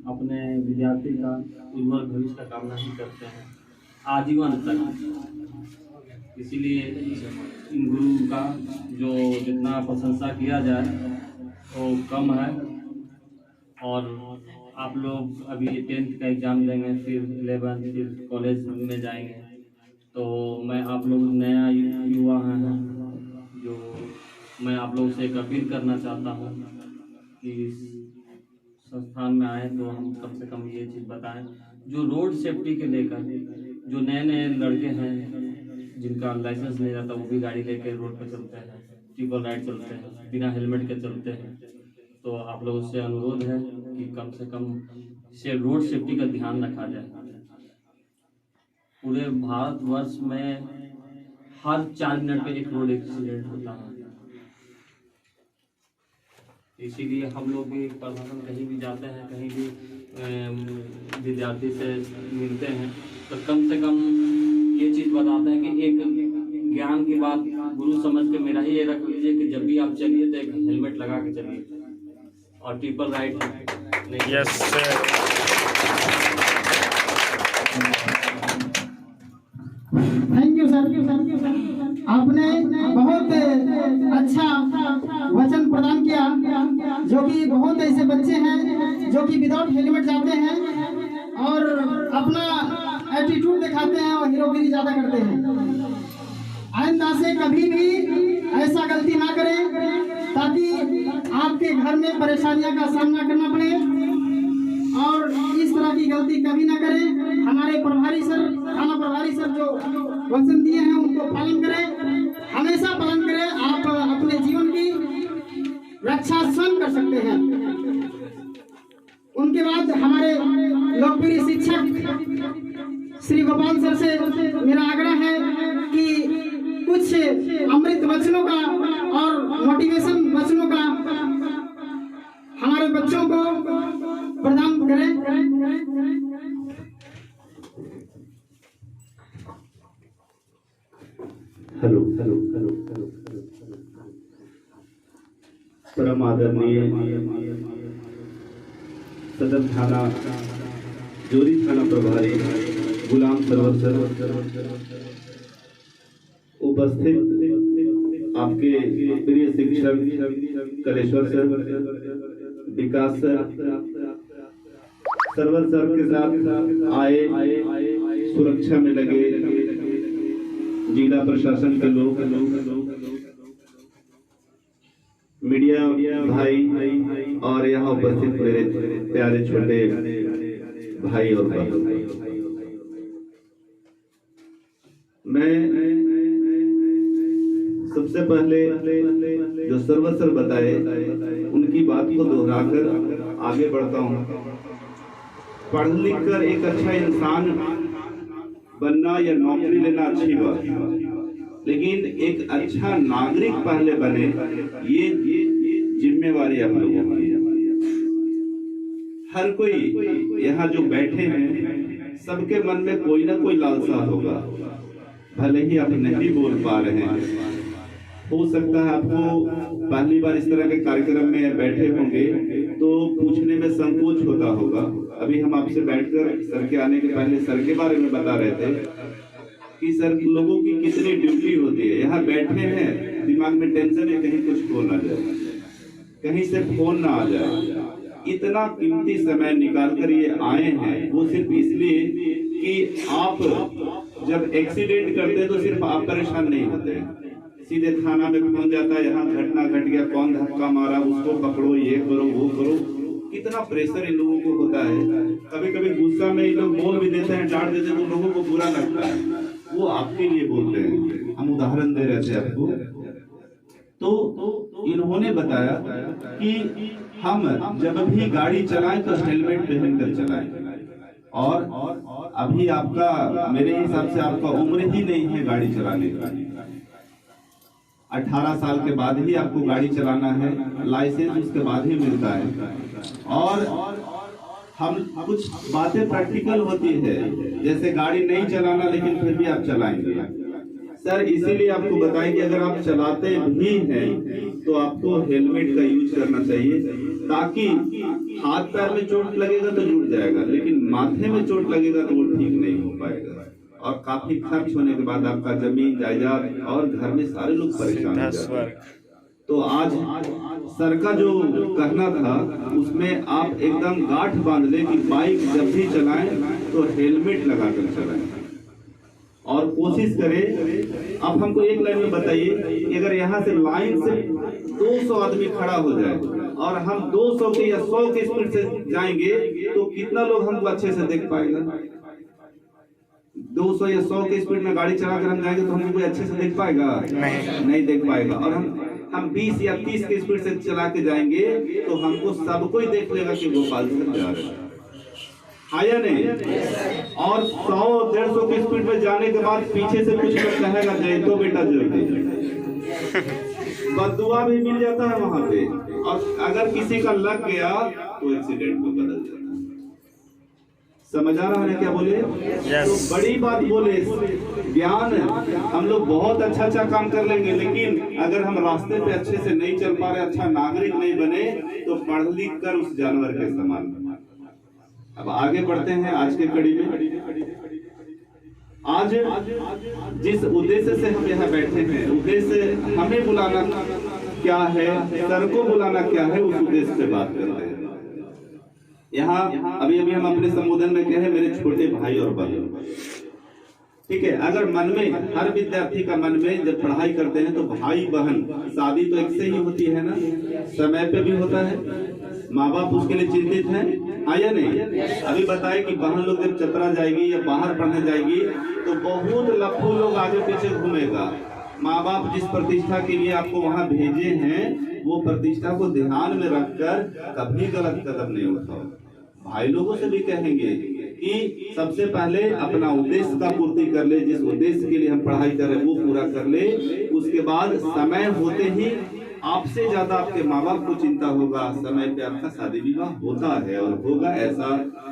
अपने विद्यार्थी का उज्ज्वल भविष्य का कामना ही करते हैं आजीवन तक। इसीलिए इन गुरु का जो जितना प्रशंसा किया जाए वो कम है। और आप लोग अभी 10th का एग्ज़ाम देंगे, फिर 11th, फिर कॉलेज में जाएंगे, तो मैं आप लोग नया युवा हैं जो मैं आप लोग से एक अपील करना चाहता हूँ कि इस संस्थान में आए तो हम कम से कम ये चीज़ बताएं जो रोड सेफ्टी के लेकर, जो नए नए लड़के हैं जिनका लाइसेंस नहीं रहता वो भी गाड़ी लेकर रोड पर चलते हैं, ट्रिपल राइड चलते हैं, बिना हेलमेट के चलते हैं। तो आप लोगों से अनुरोध है कि कम से कम से रोड सेफ्टी का ध्यान रखा जाए। पूरे भारतवर्ष में हर 4 मिनट पे एक रोड एक्सीडेंट होता है। इसीलिए हम लोग भी प्रशासन कहीं भी जाते हैं, कहीं भी विद्यार्थी से मिलते हैं तो कम से कम ये चीज़ बताते हैं कि एक ज्ञान की बात गुरु समझ के मेरा ही ये रख लीजिए कि जब भी आप चलिए तो एक हेलमेट लगा के चलिए और ट्रिपल राइड नहीं। Yes thank you sir. आपने बहुत अच्छा वचन प्रदान किया, जो कि बहुत ऐसे बच्चे हैं जो कि विदाउट हेलमेट जाते हैं और अपना एटीट्यूड दिखाते हैं और हीरोगिरी ज़्यादा करते हैं। आइंदा से कभी भी ऐसा गलती ना करें ताकि आपके घर में परेशानियों का सामना करना पड़े, और इस तरह की गलती कभी ना करें। हमारे प्रभारी सर, थाना प्रभारी सर जो वचन दिए हैं उनको पालन करें, हमेशा पालन करें। आप अपने जीवन की रक्षा स्वयं कर सकते हैं। उनके बाद हमारे लोकप्रिय शिक्षक श्री गोपाल सर से मेरा आग्रह है कि कुछ अमृत वचनों का और मोटिवेशन वचनों का हमारे बच्चों को प्रदान करें। हेलो परम आदरणीय सदर थाना जोरी थाना प्रभारी गुलाम सरवर सर, उपस्थित आपके प्रिय शिक्षक कलेश्वर सर, विकास सर, सरवर सर के साथ आए सुरक्षा में लगे जिला प्रशासन के लोग, मीडिया भाई और यहाँ उपस्थित मेरे प्यारे छोटे भाई और भाई, मैं सबसे पहले जो सरवर सर बताए उनकी बात को दोहराकर आगे बढ़ता हूँ। पढ़ लिख कर एक अच्छा इंसान बनना या नौकरी लेना अच्छी बात, लेकिन एक अच्छा नागरिक पहले बने ये जिम्मेवारी आप लोगों की है। हर कोई यहाँ जो बैठे हैं सबके मन में कोई ना कोई लालसा होगा, भले ही आप नहीं बोल पा रहे हैं। हो सकता है आपको पहली बार इस तरह के कार्यक्रम में बैठे होंगे तो पूछने में संकोच होता होगा। अभी हम आपसे बैठकर सर के आने के पहले सर के बारे में बता रहे थे कि सर लोगों की कितनी ड्यूटी होती है। यहाँ बैठे हैं, दिमाग में टेंशन है कहीं कुछ हो ना जाए, कहीं से फोन ना आ जाए। इतना कीमती समय निकाल कर ये आए हैं, वो सिर्फ इसलिए कि आप जब एक्सीडेंट करते हैं तो सिर्फ आप परेशान नहीं होते, सीधे थाना में फोन जाता है, यहाँ घटना घट गया, कौन धक्का मारा, उसको पकड़ो, ये करो वो करो। कितना प्रेशर इन लोगों को होता है। कभी कभी गुस्सा में ये लोग बोल भी देते हैं, डांट देते हैं, तो लोगों को बुरा लगता है। वो आपके लिए बोलते हैं, हम उदाहरण दे रहे थे आपको। तो इन्होंने बताया कि हम जब भी गाड़ी चलाएं तो हेलमेट पहनकर चलाएं। और अभी आपका, मेरे हिसाब से आपका उम्र ही नहीं है गाड़ी चलाने का। 18 साल के बाद ही आपको गाड़ी चलाना है, लाइसेंस उसके बाद ही मिलता है। और हम कुछ बातें प्रैक्टिकल होती है, जैसे गाड़ी नहीं चलाना लेकिन फिर भी आप चलाएंगे। सर इसीलिए आपको बताएं कि अगर आप चलाते भी हैं तो आपको हेलमेट का यूज करना चाहिए। ताकि हाथ पैर में चोट लगेगा तो जुड़ जाएगा, लेकिन माथे में चोट लगेगा तो वो ठीक नहीं हो पाएगा, और काफी खर्च होने के बाद आपका जमीन जायदाद और घर में सारे लोग परेशान हो जाते हैं। तो आज सर का जो कहना था उसमें आप एकदम गांठ बांध ले कि बाइक जब भी चलाएं तो हेलमेट लगाकर चलाएं, और कोशिश करें। आप हमको एक लाइन में बताइए कि अगर यहाँ से लाइन से 200 आदमी खड़ा हो जाए और हम 200 के या 100 के स्पीड से जाएंगे तो कितना लोग हमको अच्छे से देख पाएगा? 200 या 100 के स्पीड में गाड़ी चलाकर हम जाएंगे तो हमको कोई अच्छे से देख पाएगा? नहीं देख पाएगा। और हम 20 या 30 के स्पीड से चला के जाएंगे तो हमको सब कोई देख लेगा कि गोपाल से जा रहे हैं, या नहीं? और 100-150 की स्पीड में जाने के बाद पीछे से कुछ लोग कहेगा जय तो बेटा जय, बददुआ भी मिल जाता है वहां पे, और अगर किसी का लग गया तो एक्सीडेंट में बदल जाता है। समझ आ रहा है क्या बोले? तो बड़ी बात बोले, ज्ञान हम लोग बहुत अच्छा काम कर लेंगे, लेकिन अगर हम रास्ते पे अच्छे से नहीं चल पा रहे, अच्छा नागरिक नहीं बने, तो पढ़ लिख कर उस जानवर के समान। अब आगे बढ़ते हैं आज के कड़ी में। आज जिस उद्देश्य से हम यहाँ बैठे हैं, उद्देश्य हमें बुलाना क्या है, सर को बुलाना क्या है, उस उद्देश्य से बात करते हैं। यहाँ अभी हम अपने संबोधन में कहे मेरे छोटे भाई और बहन, ठीक है। अगर मन में, हर विद्यार्थी का मन में जब पढ़ाई करते हैं तो भाई बहन, शादी तो एक से ही होती है ना, समय पे भी होता है, माँ बाप उसके लिए चिंतित हैं, या नहीं? अभी बताए कि बहन लोग जब चतरा जाएगी या बाहर पढ़ने जाएगी तो बहुत लफू लोग आगे पीछे घूमेगा। माँ बाप जिस प्रतिष्ठा के लिए आपको वहाँ भेजे हैं, वो प्रतिष्ठा को ध्यान में रखकर कभी गलत कदम नहीं उठाओ। भाई लोगों से भी कहेंगे कि सबसे पहले अपना उद्देश्य का पूर्ति कर ले, जिस उद्देश्य के लिए हम पढ़ाई कर रहे हैं वो पूरा कर ले। उसके बाद समय होते ही आपसे ज्यादा आपके माँ बाप को चिंता होगा, समय पे आपका शादी विवाह होता है और होगा, ऐसा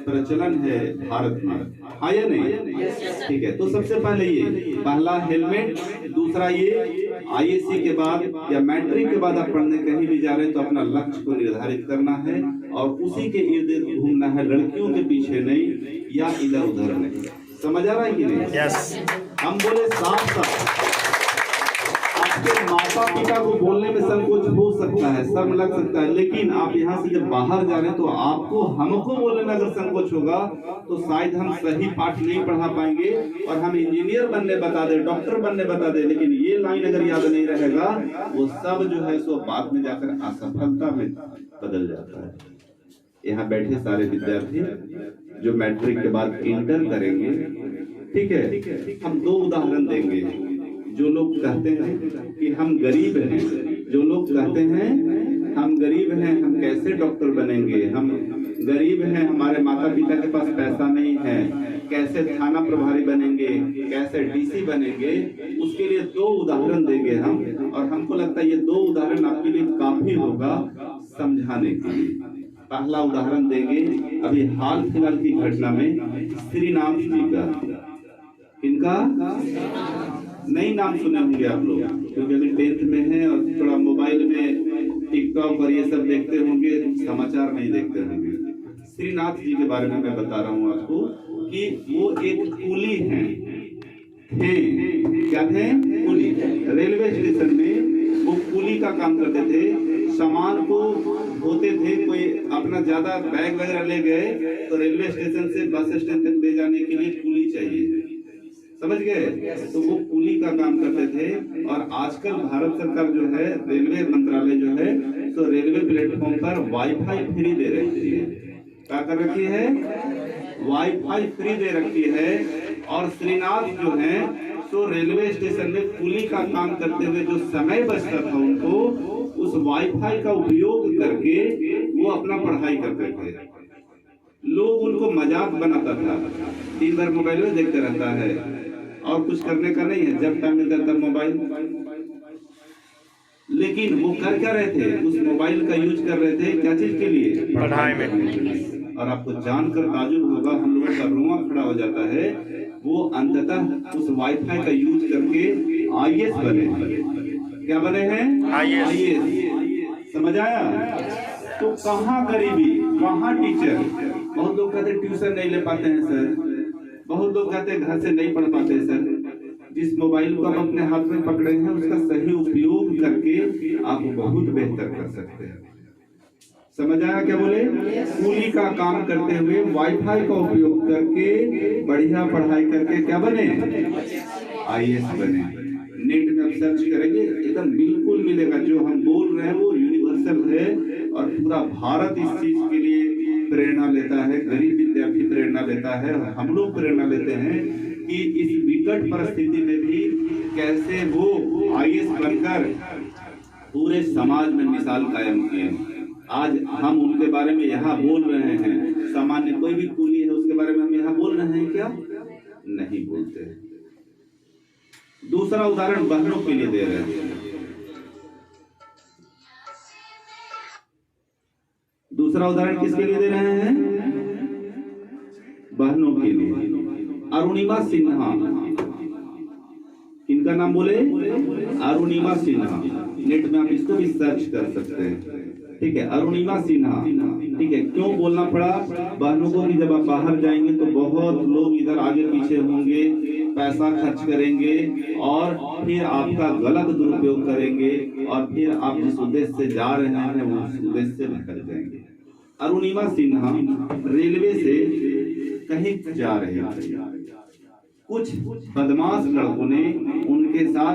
प्रचलन है भारत में, हाँ या नहीं? ठीक है। तो सबसे पहले ये पहला हेलमेट, दूसरा ये आईएससी के बाद या मैट्रिक के बाद आप पढ़ने कहीं भी जा रहे हैं तो अपना लक्ष्य को निर्धारित करना है और उसी के इर्द गिर्द घूमना है, लड़कियों के पीछे नहीं या इधर उधर नहीं। समझ आ रहा है कि नहीं? यस। हम बोले साफ साफ, आपके माता पिता को बोलने में संकोच हो सकता है, शर्म लग सकता है, लेकिन आप यहाँ से जब बाहर जा रहे हैं तो आपको हमको बोलने में अगर संकोच होगा तो शायद हम सही पाठ नहीं पढ़ा पाएंगे और हम इंजीनियर बनने बता दे, डॉक्टर बनने बता दे, लेकिन ये लाइन अगर याद नहीं रहेगा वो सब जो है सो बाद में जाकर असफलता में बदल जाता है। यहाँ बैठे सारे विद्यार्थी जो मैट्रिक के बाद इंटर करेंगे, ठीक है, हम दो उदाहरण देंगे। जो लोग कहते हैं कि हम गरीब हैं, जो लोग कहते हैं हम गरीब हैं, हम कैसे डॉक्टर बनेंगे, हम गरीब हैं, हमारे माता पिता के पास पैसा नहीं है, कैसे थाना प्रभारी बनेंगे, कैसे डीसी बनेंगे, उसके लिए दो उदाहरण देंगे हम। और हमको लगता है ये दो उदाहरण आपके लिए काफी होगा समझाने के लिए। पहला उदाहरण देंगे अभी हाल फिलहाल की घटना में श्रीनाथ जी का। इनका नई नाम सुने होंगे आप लोग, क्योंकि अभी 10th में है और थोड़ा मोबाइल में टिकटॉक और ये सब देखते होंगे, समाचार नहीं देखते होंगे। श्रीनाथ जी के बारे में मैं बता रहा हूँ आपको कि वो एक कुली हैं, क्या थे? कुली। रेलवे स्टेशन में वो कुली का काम करते थे, सामान को ढोते थे। कोई अपना ज्यादा बैग वगैरह ले गए तो रेलवे स्टेशन से बस स्टैंड तक ले जाने के लिए कुली चाहिए, समझ गए? तो वो कुली का काम करते थे। और आजकल भारत सरकार जो है, रेलवे मंत्रालय जो है, तो रेलवे प्लेटफॉर्म पर वाईफाई फ्री दे रखी है। क्या कर रखी है? वाईफाई फ्री दे रखी है। और श्रीनाथ जो है तो रेलवे स्टेशन में कुली का काम करते हुए जो समय बचता था उनको, उस वाईफाई का उपयोग करके वो अपना पढ़ाई करते थे। लोग उनको मजाक बनाता था, दिन भर मोबाइल में देखते रहता है और कुछ करने का नहीं है, जब टाइम मिलता तब मोबाइल। लेकिन वो कर क्या रहे थे? उस मोबाइल का यूज कर रहे थे क्या चीज के लिए? पढ़ाई में। और आपको जानकर ताजुब होगा, हम लोगों का रोआ खड़ा हो जाता है, वो अंततः उस वाईफाई का यूज करके आईएएस बने। क्या बने हैं? आईएएस। समझ आया? तो कहाँ गरीबी, कहाँ टीचर। बहुत लोग कहते ट्यूशन नहीं ले पाते हैं सर, बहुत लोग कहते घर से नहीं पढ़ पाते सर। जिस मोबाइल को आप अपने हाथ में पकड़े हैं उसका सही उपयोग करके आप बहुत बेहतर कर सकते हैं। समझ आया क्या बोले? कूली का काम करते हुए वाईफाई का उपयोग करके बढ़िया पढ़ाई करके क्या बने? IAS बने। नेट में आप सर्च करेंगे एकदम बिल्कुल मिलेगा। जो हम बोल रहे हैं वो यूनिवर्सल है और पूरा भारत इस चीज के लिए प्रेरणा लेता है। गरीब विद्यार्थी प्रेरणा लेता है, हम लोग प्रेरणा लेते हैं कि इस विकट परिस्थिति में भी कैसे वो IAS बनकर पूरे समाज में मिसाल कायम किए। आज हम उनके बारे में यहाँ बोल रहे हैं। सामान्य कोई भी कूली है उसके बारे में हम यहाँ बोल रहे हैं क्या? नहीं बोलते। दूसरा उदाहरण बहनों के लिए दे रहे हैं। दूसरा उदाहरण किसके लिए दे रहे हैं? बहनों के लिए। अरुणिमा सिन्हा, इनका नाम बोले? अरुणिमा सिन्हा। नेट में आप इसको भी सर्च कर सकते हैं। ठीक है, अरुणिमा सिन्हा। ठीक है, क्यों बोलना पड़ा बहनों को कि जब आप बाहर जाएंगे तो बहुत लोग इधर आगे पीछे होंगे, पैसा खर्च करेंगे और फिर आपका गलत दुरुपयोग करेंगे और फिर आप जिस उद्देश्य से जा रहे हैं वो उस उद्देश्य से निकल जाएंगे। अरुणिमा सिन्हा रेलवे से कहीं जा रहे थे, कुछ बदमाश लड़कों ने उनके साथ